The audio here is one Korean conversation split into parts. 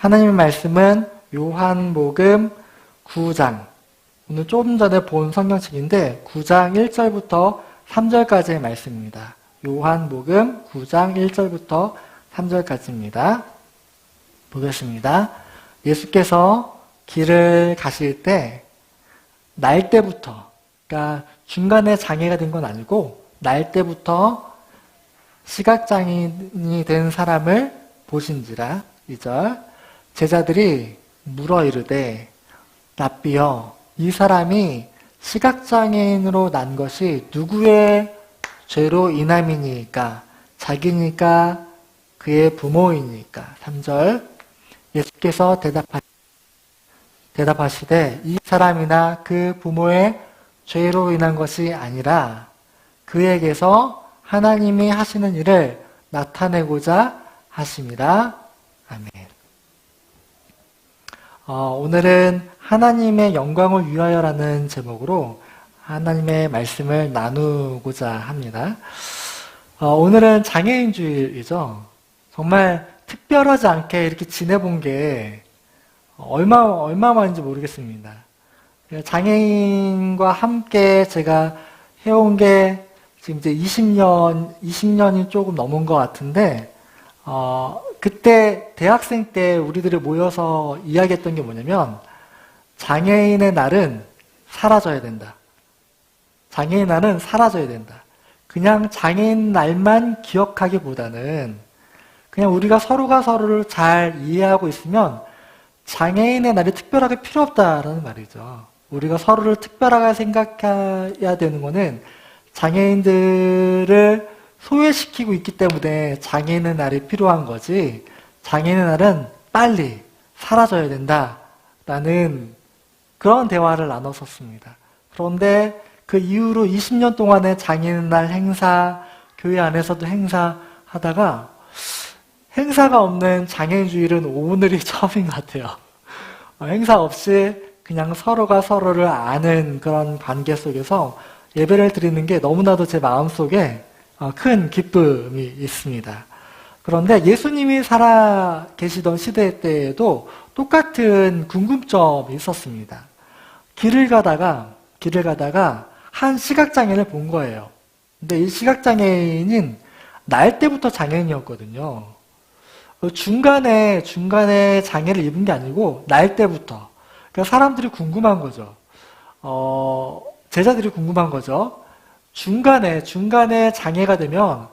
하나님의 말씀은 요한복음 9장, 오늘 조금 전에 본 성경책인데 9장 1절부터 3절까지의 말씀입니다. 요한복음 9장 1절부터 3절까지입니다. 보겠습니다. 예수께서 길을 가실 때 날 때부터, 그러니까 중간에 장애가 된 건 아니고 날 때부터 시각장애인이 된 사람을 보신지라. 2절, 제자들이 물어 이르되 랍비여, 이 사람이 시각장애인으로 난 것이 누구의 죄로 인함이니까? 자기니까? 그의 부모이니까? 3절, 예수께서 대답하시되 이 사람이나 그 부모의 죄로 인한 것이 아니라 그에게서 하나님이 하시는 일을 나타내고자 하심이라. 아멘. 오늘은 하나님의 영광을 위하여라는 제목으로 하나님의 말씀을 나누고자 합니다. 오늘은 장애인 주일이죠. 정말 특별하지 않게 이렇게 지내본 게 얼마만인지 모르겠습니다. 장애인과 함께 제가 해온 게 지금 이제 20년이 조금 넘은 것 같은데, 그때 대학생 때 우리들이 모여서 이야기했던 게 뭐냐면, 장애인의 날은 사라져야 된다. 장애인 날은 사라져야 된다. 그냥 장애인 날만 기억하기보다는 그냥 우리가 서로가 서로를 잘 이해하고 있으면 장애인의 날이 특별하게 필요 없다라는 말이죠. 우리가 서로를 특별하게 생각해야 되는 거는 장애인들을 소외시키고 있기 때문에 장애인의 날이 필요한 거지, 장애인의 날은 빨리 사라져야 된다라는 그런 대화를 나눴었습니다. 그런데 그 이후로 20년 동안의 장애인의 날 행사, 교회 안에서도 행사하다가 행사가 없는 장애인 주일은 오늘이 처음인 것 같아요. 행사 없이 그냥 서로가 서로를 아는 그런 관계 속에서 예배를 드리는 게 너무나도 제 마음속에 큰 기쁨이 있습니다. 그런데 예수님이 살아 계시던 시대 때에도 똑같은 궁금점이 있었습니다. 길을 가다가 한 시각장애인을 본 거예요. 근데 이 시각장애인은 날 때부터 장애인이었거든요. 중간에 장애를 입은 게 아니고 날 때부터. 그러니까 사람들이 궁금한 거죠. 제자들이 궁금한 거죠. 중간에 장애가 되면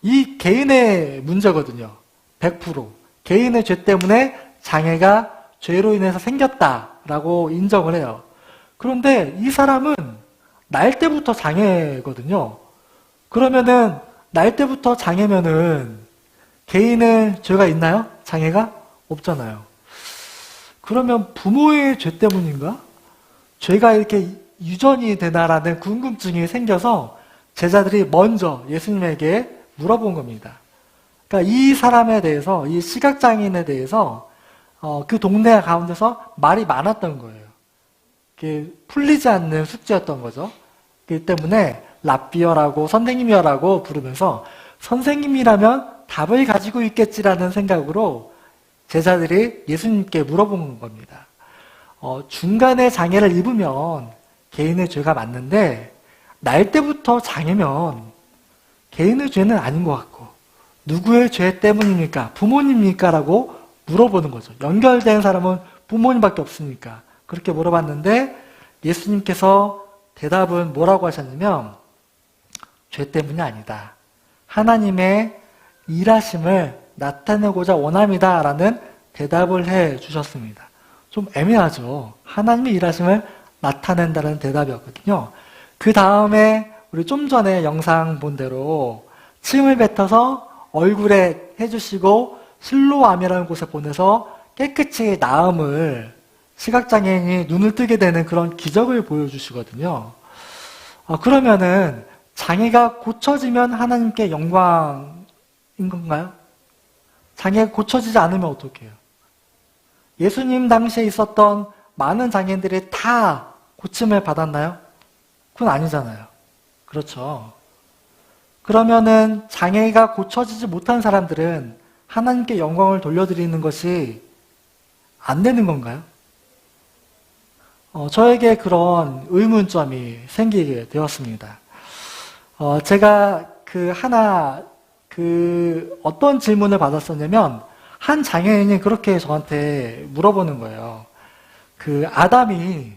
이 개인의 문제거든요. 100%. 개인의 죄 때문에 장애가 죄로 인해서 생겼다라고 인정을 해요. 그런데 이 사람은 날 때부터 장애거든요. 그러면은 날 때부터 장애면은 개인의 죄가 있나요? 장애가? 없잖아요. 그러면 부모의 죄 때문인가? 죄가 이렇게 유전이 되나라는 궁금증이 생겨서 제자들이 먼저 예수님에게 물어본 겁니다. 그러니까 이 사람에 대해서, 이 시각장애인에 대해서 그 동네 가운데서 말이 많았던 거예요. 풀리지 않는 숙제였던 거죠. 그렇기 때문에 랍비어라고 선생님이여라고 부르면서 선생님이라면 답을 가지고 있겠지라는 생각으로 제자들이 예수님께 물어본 겁니다. 중간에 장애를 입으면 개인의 죄가 맞는데 날 때부터 장애면 개인의 죄는 아닌 것 같고 누구의 죄 때문입니까? 부모님입니까? 라고 물어보는 거죠. 연결된 사람은 부모님밖에 없으니까. 그렇게 물어봤는데 예수님께서 대답은 뭐라고 하셨냐면 죄 때문이 아니다. 하나님의 일하심을 나타내고자 원함이다 라는 대답을 해 주셨습니다. 좀 애매하죠. 하나님의 일하심을 나타낸다는 대답이었거든요. 그 다음에 우리 좀 전에 영상 본 대로 침을 뱉어서 얼굴에 해주시고 실로암이라는 곳에 보내서 깨끗이 나음을 시각장애인이 눈을 뜨게 되는 그런 기적을 보여주시거든요. 그러면은 장애가 고쳐지면 하나님께 영광인 건가요? 장애가 고쳐지지 않으면 어떡해요? 예수님 당시에 있었던 많은 장애인들이 다 고침을 받았나요? 그건 아니잖아요. 그렇죠. 그러면은 장애가 고쳐지지 못한 사람들은 하나님께 영광을 돌려드리는 것이 안 되는 건가요? 저에게 그런 의문점이 생기게 되었습니다. 제가 어떤 질문을 받았었냐면, 한 장애인이 그렇게 저한테 물어보는 거예요. 아담이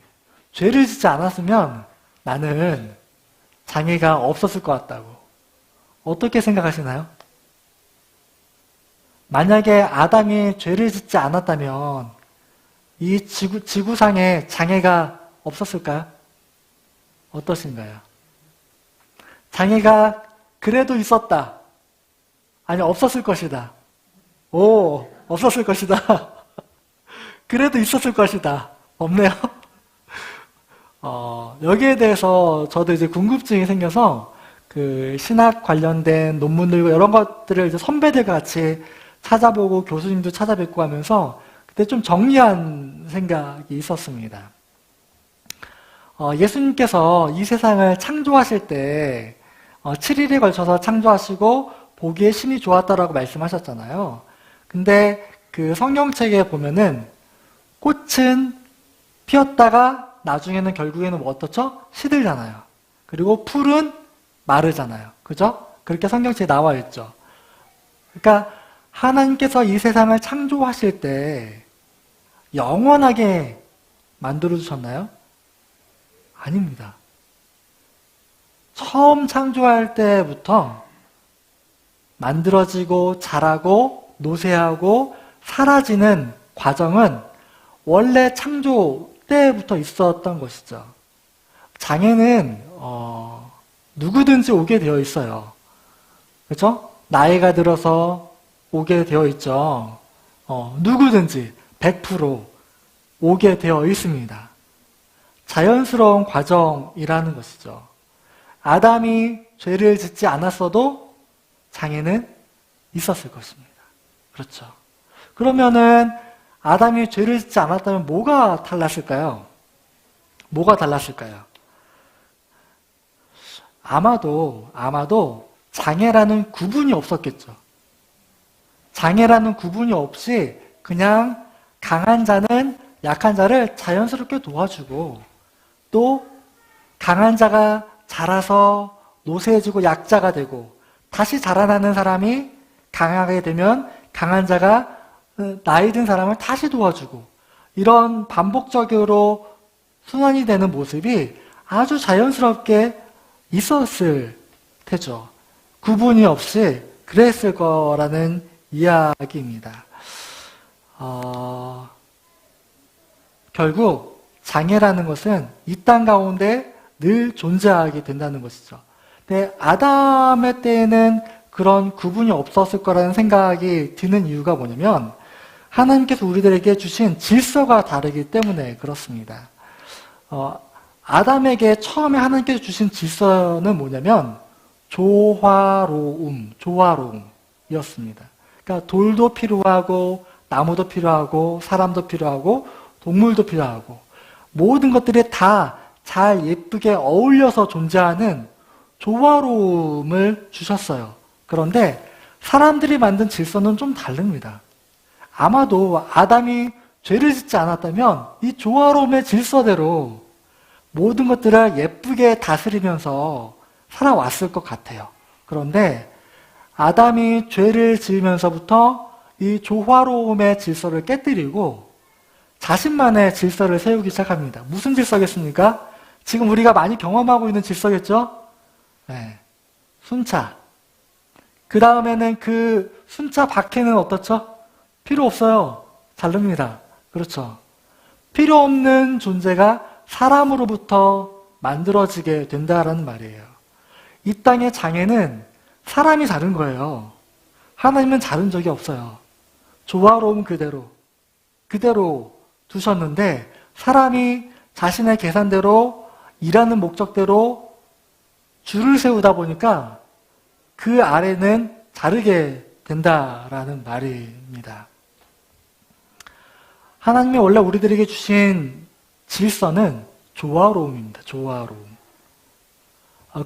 죄를 짓지 않았으면 나는 장애가 없었을 것 같다고. 어떻게 생각하시나요? 만약에 아담이 죄를 짓지 않았다면 이 지구상에 장애가 없었을까요? 어떠신가요? 장애가 그래도 있었다. 아니, 없었을 것이다. 오, 없었을 것이다. 그래도 있었을 것이다. 없네요. 여기에 대해서 저도 이제 궁금증이 생겨서 신학 관련된 논문들 이런 것들을 이제 선배들과 같이 찾아보고 교수님도 찾아뵙고 하면서 그때 좀 정리한 생각이 있었습니다. 예수님께서 이 세상을 창조하실 때 7일에 걸쳐서 창조하시고 보기에 심히 좋았다라고 말씀하셨잖아요. 근데 그 성경책에 보면은 꽃은 피었다가 나중에는 결국에는 뭐 어떻죠? 시들잖아요. 그리고 풀은 마르잖아요. 그죠? 그렇게 성경책에 나와 있죠. 그러니까 하나님께서 이 세상을 창조하실 때 영원하게 만들어 주셨나요? 아닙니다. 처음 창조할 때부터 만들어지고 자라고 노쇠하고 사라지는 과정은 원래 창조 때부터 있었던 것이죠. 장애는 누구든지 오게 되어 있어요. 그렇죠? 나이가 들어서 오게 되어 있죠. 누구든지 100% 오게 되어 있습니다. 자연스러운 과정이라는 것이죠. 아담이 죄를 짓지 않았어도 장애는 있었을 것입니다. 그렇죠. 그러면은 아담이 죄를 짓지 않았다면 뭐가 달랐을까요? 뭐가 달랐을까요? 아마도 장애라는 구분이 없었겠죠. 장애라는 구분이 없이 그냥 강한 자는 약한 자를 자연스럽게 도와주고 또 강한 자가 자라서 노쇠해지고 약자가 되고 다시 자라나는 사람이 강하게 되면 강한 자가 나이 든 사람을 다시 도와주고 이런 반복적으로 순환이 되는 모습이 아주 자연스럽게 있었을 테죠. 구분이 없이 그랬을 거라는 이야기입니다. 결국 장애라는 것은 이 땅 가운데 늘 존재하게 된다는 것이죠. 근데 아담의 때에는 그런 구분이 없었을 거라는 생각이 드는 이유가 뭐냐면 하나님께서 우리들에게 주신 질서가 다르기 때문에 그렇습니다. 아담에게 처음에 하나님께서 주신 질서는 뭐냐면 조화로움이었습니다. 그러니까 돌도 필요하고 나무도 필요하고 사람도 필요하고 동물도 필요하고 모든 것들이 다 잘 예쁘게 어울려서 존재하는 조화로움을 주셨어요. 그런데 사람들이 만든 질서는 좀 다릅니다. 아마도 아담이 죄를 짓지 않았다면 이 조화로움의 질서대로 모든 것들을 예쁘게 다스리면서 살아왔을 것 같아요. 그런데 아담이 죄를 지으면서부터 이 조화로움의 질서를 깨뜨리고 자신만의 질서를 세우기 시작합니다. 무슨 질서겠습니까? 지금 우리가 많이 경험하고 있는 질서겠죠? 네. 순차. 그 다음에는 그 순차 밖에는 어떻죠? 필요 없어요. 자릅니다. 그렇죠. 필요 없는 존재가 사람으로부터 만들어지게 된다라는 말이에요. 이 땅의 장애는 사람이 자른 거예요. 하나님은 자른 적이 없어요. 조화로움 그대로 두셨는데 사람이 자신의 계산대로 일하는 목적대로 줄을 세우다 보니까 그 아래는 자르게 된다라는 말입니다. 하나님이 원래 우리들에게 주신 질서는 조화로움입니다. 조화로움.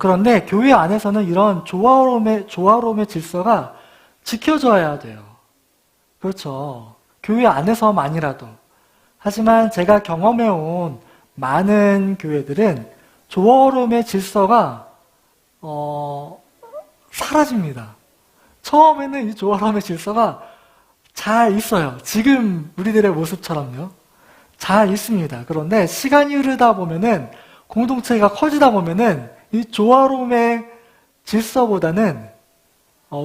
그런데 교회 안에서는 이런 조화로움의 질서가 지켜져야 돼요. 그렇죠. 교회 안에서만이라도. 하지만 제가 경험해온 많은 교회들은 조화로움의 질서가 사라집니다. 처음에는 이 조화로움의 질서가 잘 있어요. 지금 우리들의 모습처럼요. 잘 있습니다. 그런데 시간이 흐르다 보면은, 공동체가 커지다 보면은 이 조화로움의 질서보다는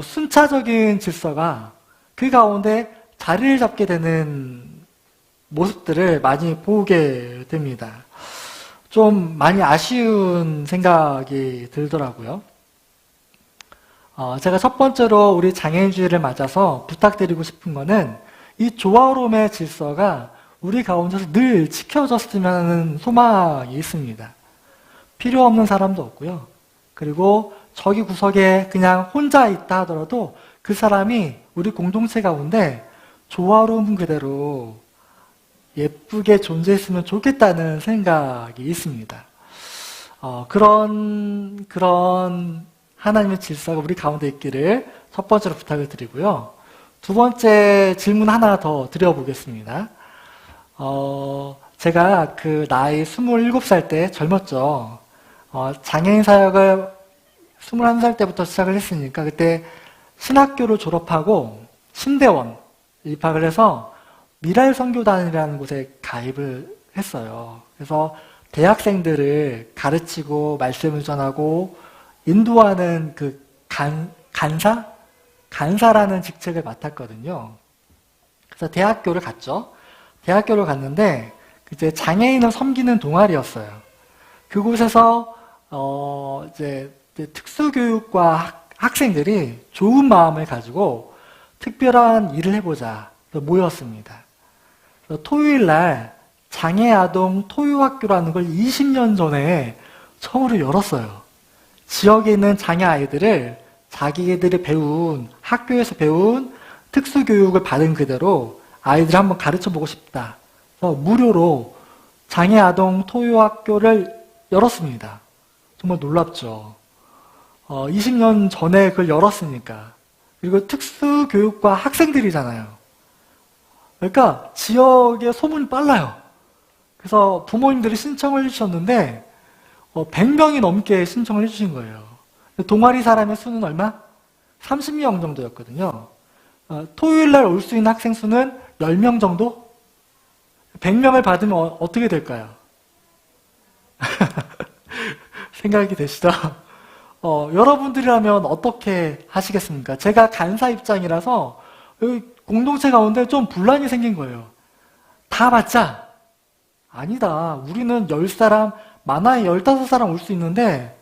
순차적인 질서가 그 가운데 자리를 잡게 되는 모습들을 많이 보게 됩니다. 좀 많이 아쉬운 생각이 들더라고요. 제가 첫 번째로 우리 장애인주의를 맞아서 부탁드리고 싶은 거는 이 조화로움의 질서가 우리 가운데서 늘 지켜졌으면 하는 소망이 있습니다. 필요 없는 사람도 없고요. 그리고 저기 구석에 그냥 혼자 있다 하더라도 그 사람이 우리 공동체 가운데 조화로움 그대로 예쁘게 존재했으면 좋겠다는 생각이 있습니다. 그런 하나님의 질서가 우리 가운데 있기를 첫 번째로 부탁을 드리고요. 두 번째 질문 하나 더 드려보겠습니다. 제가 그 나이 27살 때 젊었죠. 장애인 사역을 21살 때부터 시작을 했으니까 그때 신학교를 졸업하고 신대원 입학을 해서 미랄 선교단이라는 곳에 가입을 했어요. 그래서 대학생들을 가르치고 말씀을 전하고 인도하는 그 간사라는 직책을 맡았거든요. 그래서 대학교를 갔죠. 대학교를 갔는데 이제 장애인을 섬기는 동아리였어요. 그곳에서 이제 특수교육과 학생들이 좋은 마음을 가지고 특별한 일을 해보자 모였습니다. 토요일 날 장애아동 토요학교라는 걸 20년 전에 처음으로 열었어요. 지역에 있는 장애 아이들을 자기들이 배운 학교에서 배운 특수교육을 받은 그대로 아이들을 한번 가르쳐보고 싶다. 그래서 무료로 장애아동 토요학교를 열었습니다. 정말 놀랍죠. 20년 전에 그걸 열었으니까. 그리고 특수교육과 학생들이잖아요. 그러니까 지역의 소문이 빨라요. 그래서 부모님들이 신청을 해주셨는데 100명이 넘게 신청을 해주신 거예요. 동아리 사람의 수는 얼마? 30명 정도였거든요. 토요일 날 올 수 있는 학생 수는 10명 정도? 100명을 받으면 어떻게 될까요? 생각이 되시죠? 여러분들이라면 어떻게 하시겠습니까? 제가 간사 입장이라서 여기 공동체 가운데 좀 분란이 생긴 거예요. 다 받자. 아니다. 우리는 10사람, 많아야 15사람 올 수 있는데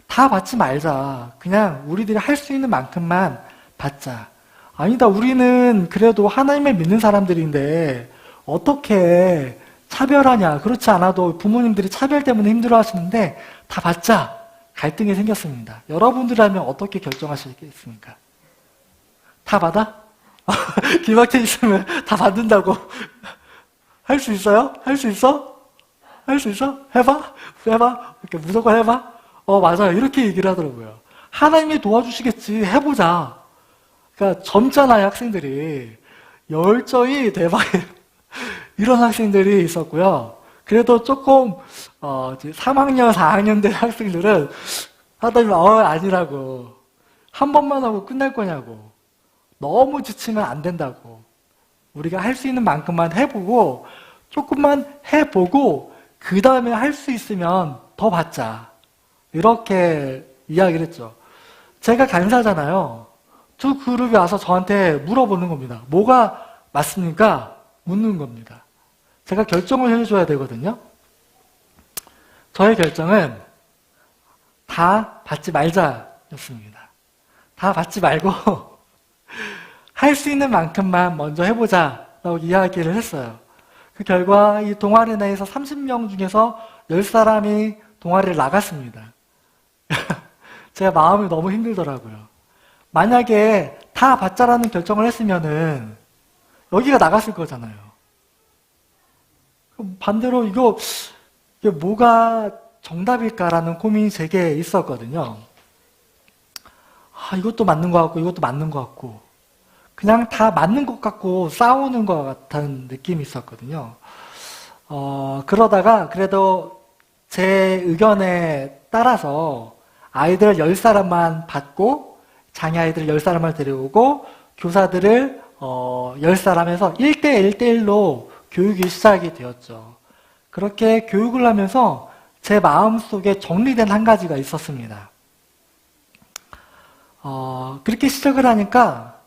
다 받지 말자. 그냥 우리들이 할 수 있는 만큼만 받자. 아니다. 우리는 그래도 하나님을 믿는 사람들인데 어떻게 차별하냐. 그렇지 않아도 부모님들이 차별 때문에 힘들어 하시는데 다 받자. 갈등이 생겼습니다. 여러분들이라면 어떻게 결정하시겠습니까? 다 받아? 기막혀 있으면 다 받는다고. 할 수 있어요? 할 수 있어? 할 수 있어? 해봐? 해봐? 이렇게 무조건 해봐? 맞아요. 이렇게 얘기를 하더라고요. 하나님이 도와주시겠지. 해보자. 그러니까 젊잖아요, 학생들이. 열정이 대박이에요. 이런 학생들이 있었고요. 그래도 조금 3학년, 4학년 된 학생들은 하다 보면 아니라고. 한 번만 하고 끝날 거냐고. 너무 지치면 안 된다고. 우리가 할 수 있는 만큼만 해보고 조금만 해보고 그 다음에 할 수 있으면 더 받자. 이렇게 이야기를 했죠. 제가 간사잖아요. 두 그룹이 와서 저한테 물어보는 겁니다. 뭐가 맞습니까? 묻는 겁니다. 제가 결정을 해줘야 되거든요. 저의 결정은 다 받지 말자였습니다. 다 받지 말고 할 수 있는 만큼만 먼저 해보자라고 이야기를 했어요. 그 결과 이 동아리 내에서 30명 중에서 10사람이 동아리를 나갔습니다. 제가 마음이 너무 힘들더라고요. 만약에 다 받자라는 결정을 했으면은 여기가 나갔을 거잖아요. 반대로 이게 뭐가 정답일까라는 고민이 제게 있었거든요. 이것도 맞는 것 같고 이것도 맞는 것 같고 그냥 다 맞는 것 같고 싸우는 것 같은 느낌이 있었거든요. 그러다가 그래도 제 의견에 따라서 아이들 10사람만 받고 장애 아이들 10사람을 데려오고 교사들을 10사람에서 1대1, 1대1로 교육이 시작이 되었죠. 그렇게 교육을 하면서 제 마음속에 정리된 한 가지가 있었습니다. 그렇게 시작을 하니까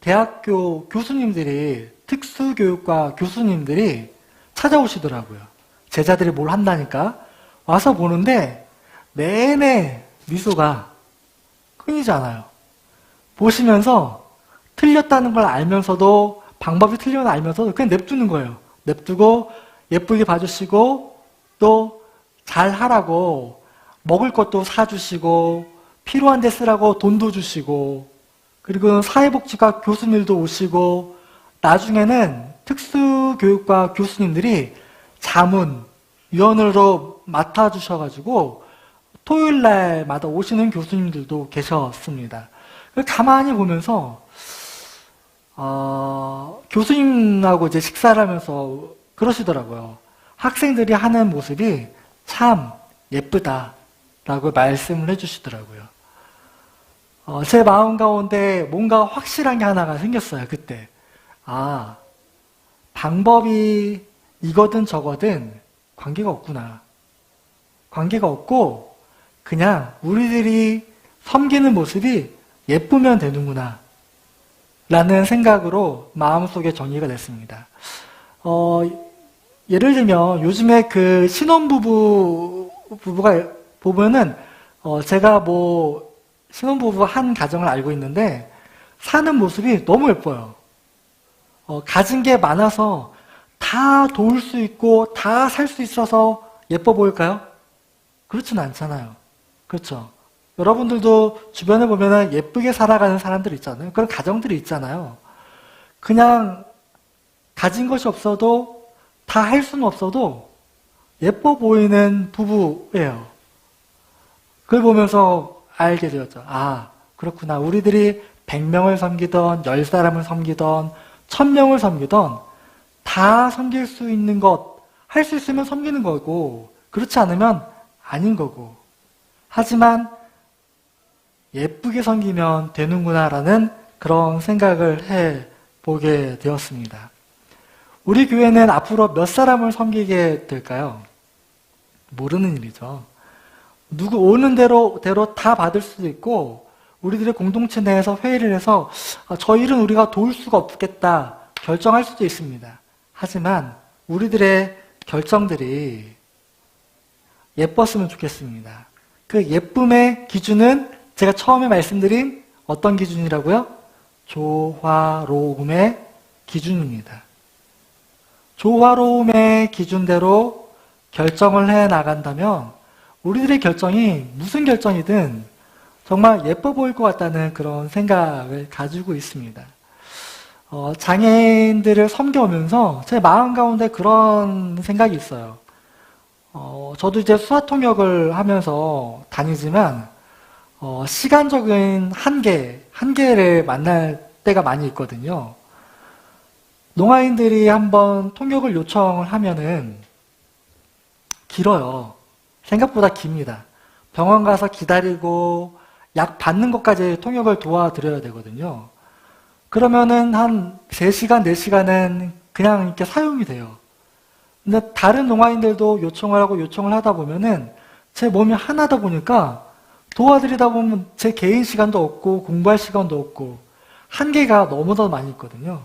대학교 교수님들이, 특수교육과 교수님들이 찾아오시더라고요. 제자들이 뭘 한다니까 와서 보는데 내내 미소가 끊이지 않아요. 보시면서 틀렸다는 걸 알면서도, 방법이 틀리면 알면서도 그냥 냅두는 거예요. 냅두고 예쁘게 봐주시고 또 잘하라고 먹을 것도 사주시고 필요한 데 쓰라고 돈도 주시고, 그리고 사회복지과 교수님들도 오시고, 나중에는 특수교육과 교수님들이 자문위원으로 맡아주셔가지고 토요일 날마다 오시는 교수님들도 계셨습니다. 가만히 보면서 교수님하고 이제 식사를 하면서 그러시더라고요. 학생들이 하는 모습이 참 예쁘다라고 말씀을 해주시더라고요. 제 마음 가운데 뭔가 확실한 게 하나가 생겼어요, 그때. 방법이 이거든 저거든 관계가 없구나. 관계가 없고 그냥 우리들이 섬기는 모습이 예쁘면 되는구나 라는 생각으로 마음속에 정리가 됐습니다. 예를 들면 요즘에 그 신혼부부가 보면은 제가 뭐 신혼부부 한 가정을 알고 있는데 사는 모습이 너무 예뻐요. 가진 게 많아서 다 도울 수 있고 다 살 수 있어서 예뻐 보일까요? 그렇진 않잖아요. 그렇죠? 여러분들도 주변에 보면 예쁘게 살아가는 사람들 있잖아요. 그런 가정들이 있잖아요. 그냥 가진 것이 없어도 다 할 수는 없어도 예뻐 보이는 부부예요. 그걸 보면서 알게 되었죠. 그렇구나. 우리들이 100명을 섬기던 10사람을 섬기던 1000명을 섬기던 다 섬길 수 있는 것, 할 수 있으면 섬기는 거고 그렇지 않으면 아닌 거고, 하지만 예쁘게 섬기면 되는구나라는 그런 생각을 해보게 되었습니다. 우리 교회는 앞으로 몇 사람을 섬기게 될까요? 모르는 일이죠. 누구 오는 대로 다 받을 수도 있고, 우리들의 공동체 내에서 회의를 해서 저 일은 우리가 도울 수가 없겠다 결정할 수도 있습니다. 하지만 우리들의 결정들이 예뻤으면 좋겠습니다. 그 예쁨의 기준은 제가 처음에 말씀드린 어떤 기준이라고요? 조화로움의 기준입니다. 조화로움의 기준대로 결정을 해 나간다면 우리들의 결정이 무슨 결정이든 정말 예뻐 보일 것 같다는 그런 생각을 가지고 있습니다. 장애인들을 섬겨오면서 제 마음 가운데 그런 생각이 있어요. 저도 이제 수화통역을 하면서 다니지만 시간적인 한계를 만날 때가 많이 있거든요. 농아인들이 한번 통역을 요청을 하면은 길어요. 생각보다 깁니다. 병원 가서 기다리고 약 받는 것까지 통역을 도와드려야 되거든요. 그러면은 한 3시간, 4시간은 그냥 이렇게 사용이 돼요. 근데 다른 농아인들도 요청을 하다 보면은 제 몸이 하나다 보니까 도와드리다 보면 제 개인 시간도 없고 공부할 시간도 없고 한계가 너무나 많이 있거든요.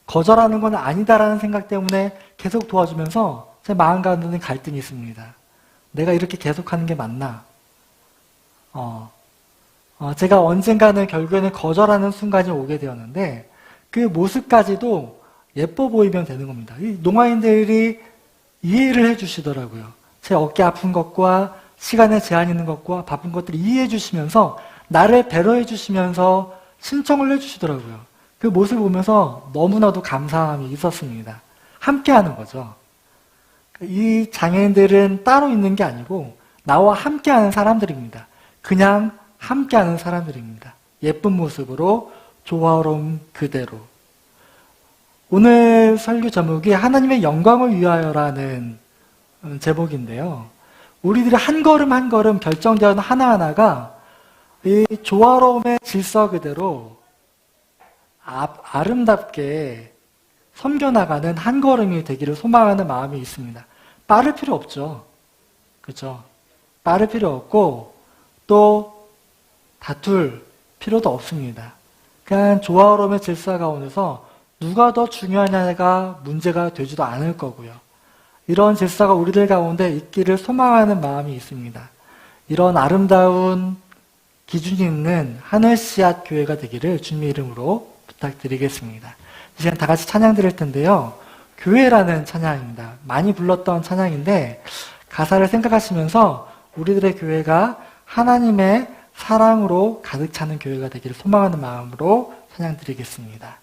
거절하는 건 아니다라는 생각 때문에 계속 도와주면서 제 마음 가운데는 갈등이 있습니다. 내가 이렇게 계속하는 게 맞나? 제가 언젠가는 결국에는 거절하는 순간이 오게 되었는데 그 모습까지도 예뻐 보이면 되는 겁니다. 이 농아인들이 이해를 해주시더라고요. 제 어깨 아픈 것과 시간에 제한 있는 것과 바쁜 것들을 이해해 주시면서 나를 배려해 주시면서 신청을 해주시더라고요. 그 모습을 보면서 너무나도 감사함이 있었습니다. 함께하는 거죠. 이 장애인들은 따로 있는 게 아니고 나와 함께하는 사람들입니다. 그냥 함께하는 사람들입니다. 예쁜 모습으로 조화로움 그대로. 오늘 설교 제목이 하나님의 영광을 위하여라는 제목인데요. 우리들의 한 걸음 한 걸음 결정되어 있는 하나하나가 이 조화로움의 질서 그대로 아름답게 섬겨나가는 한 걸음이 되기를 소망하는 마음이 있습니다. 빠를 필요 없죠. 그죠? 빠를 필요 없고 또 다툴 필요도 없습니다. 그냥 조화로움의 질서 가운데서 누가 더 중요하냐가 문제가 되지도 않을 거고요. 이런 질서가 우리들 가운데 있기를 소망하는 마음이 있습니다. 이런 아름다운 기준이 있는 하늘 씨앗 교회가 되기를 주님의 이름으로 부탁드리겠습니다. 이 시간 다 같이 찬양 드릴 텐데요. 교회라는 찬양입니다. 많이 불렀던 찬양인데 가사를 생각하시면서 우리들의 교회가 하나님의 사랑으로 가득 차는 교회가 되기를 소망하는 마음으로 찬양 드리겠습니다.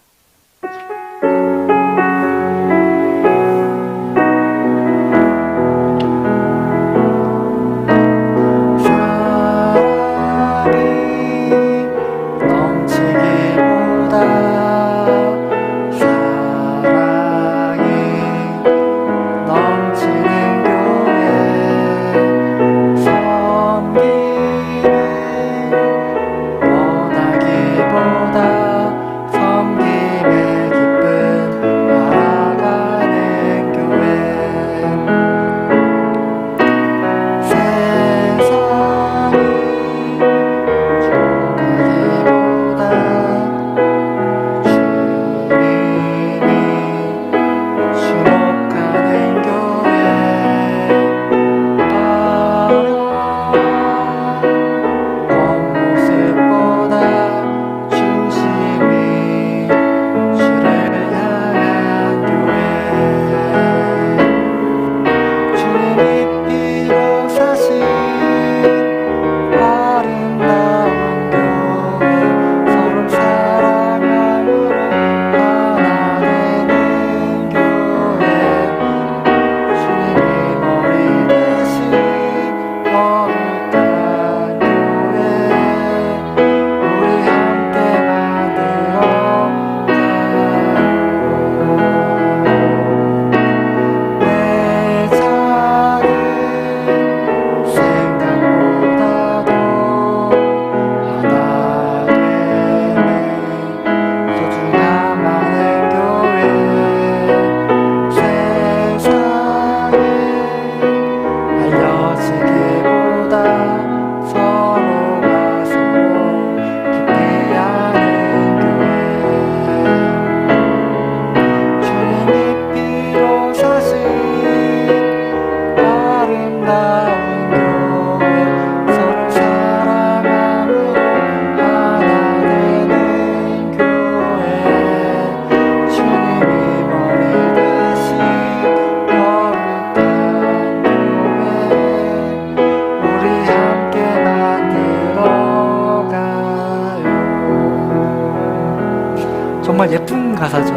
정말 예쁜 가사죠.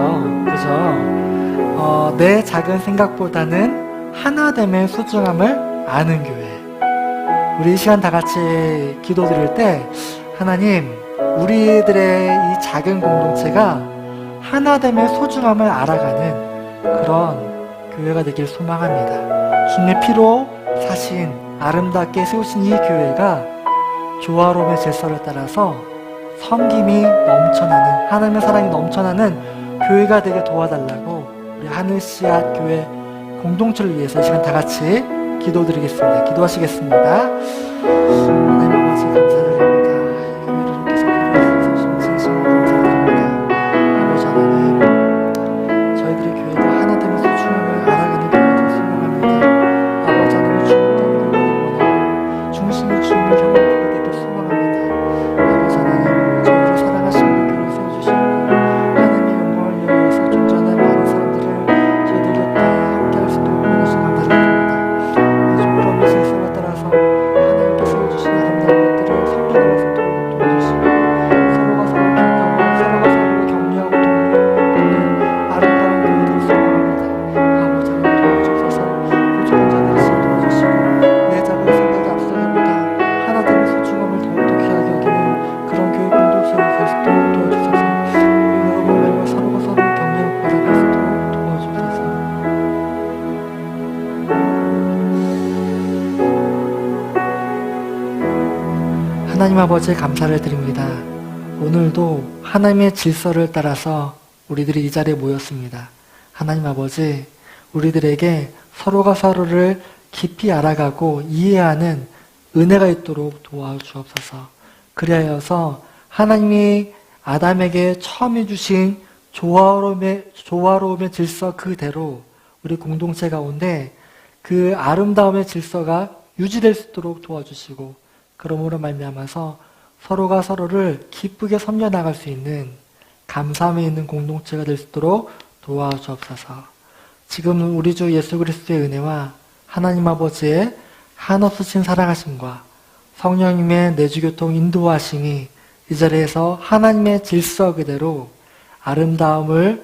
그죠? 내 작은 생각보다는 하나됨의 소중함을 아는 교회. 우리 이 시간 다 같이 기도 드릴 때 하나님, 우리들의 이 작은 공동체가 하나됨의 소중함을 알아가는 그런 교회가 되길 소망합니다. 주님의 피로 사신 아름답게 세우신 이 교회가 조화로움의 질서를 따라서 섬김이 넘쳐나는, 하나님의 사랑이 넘쳐나는 교회가 되게 도와달라고 우리 하늘씨앗 교회 공동체를 위해서 이 시간 다 같이 기도드리겠습니다. 기도하시겠습니다. 하나님 아버지 감사드립니다. 교회를 계속 이루어주셔서 진심으로 감사드립니다. 아버지 하나님, 저희들의 교회가 하나됨의 소중함을 알아가는 교회가 되길 소망합니다. 아버지 하나님, 주님과 원하고 중심이 주님을 향하는 교회가 되길 소망합니다. 아버지 하나님, 저희를 사랑하시는 교회를 세워주시고 하나님의 영광을 위해서 존재하는 많은 사람들을 저희들의 땅에 함께 할 수 있도록 원하시는 감사드립니다. 이 조그러운 질서를 따라서 하나님께 세워주신 하나님 하나님 아버지에 감사를 드립니다. 오늘도 하나님의 질서를 따라서 우리들이 이 자리에 모였습니다. 하나님 아버지, 우리들에게 서로가 서로를 깊이 알아가고 이해하는 은혜가 있도록 도와주옵소서. 그리하여서 하나님이 아담에게 처음 주신 조화로움의 질서 그대로 우리 공동체 가운데 그 아름다움의 질서가 유지될 수 있도록 도와주시고, 그러므로 말미암아서 서로가 서로를 기쁘게 섬겨나갈 수 있는 감사함에 있는 공동체가 될 수 있도록 도와주옵소서. 지금 우리 주 예수 그리스도의 은혜와 하나님 아버지의 한없으신 사랑하심과 성령님의 내주교통 인도하심이 이 자리에서 하나님의 질서 그대로 아름다움을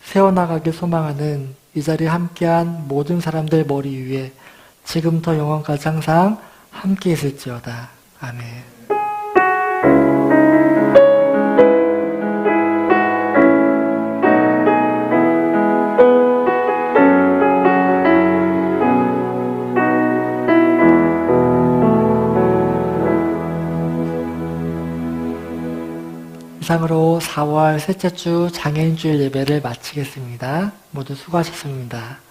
세워나가길 소망하는 이 자리에 함께한 모든 사람들 머리 위에 지금부터 영원까지 항상 함께 있을지어다. 아멘. 이상으로 4월 셋째 주 장애인주일 예배를 마치겠습니다. 모두 수고하셨습니다.